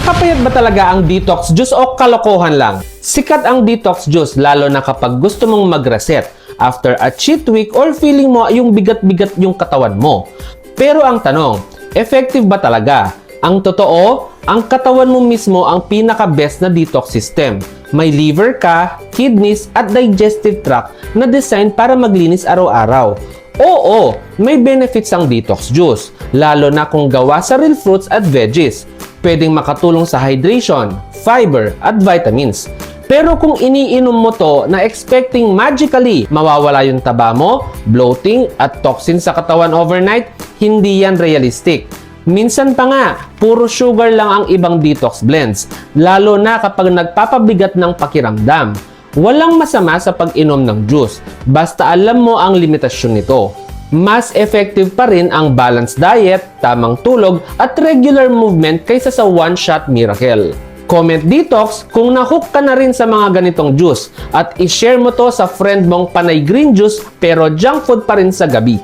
Nakakapayat ba talaga ang detox juice o kalokohan lang? Sikat ang detox juice lalo na kapag gusto mong mag-reset after a cheat week or feeling mo yung bigat-bigat yung katawan mo. Pero ang tanong, effective ba talaga? Ang totoo, ang katawan mo mismo ang pinaka-best na detox system. May liver ka, kidneys at digestive tract na design para maglinis araw-araw. Oo, may benefits ang detox juice, lalo na kung gawa sa real fruits at veggies. Pwedeng makatulong sa hydration, fiber, at vitamins. Pero kung iniinom mo to na expecting magically mawawala yung taba mo, bloating, at toxin sa katawan overnight, hindi yan realistic. Minsan pa nga, puro sugar lang ang ibang detox blends, lalo na kapag nagpapabigat ng pakiramdam. Walang masama sa pag-inom ng juice, basta alam mo ang limitasyon nito. Mas effective pa rin ang balanced diet, tamang tulog, at regular movement kaysa sa one-shot miracle. Comment detox kung nahook ka na rin sa mga ganitong juice at ishare mo to sa friend mong panay green juice pero junk food pa rin sa gabi.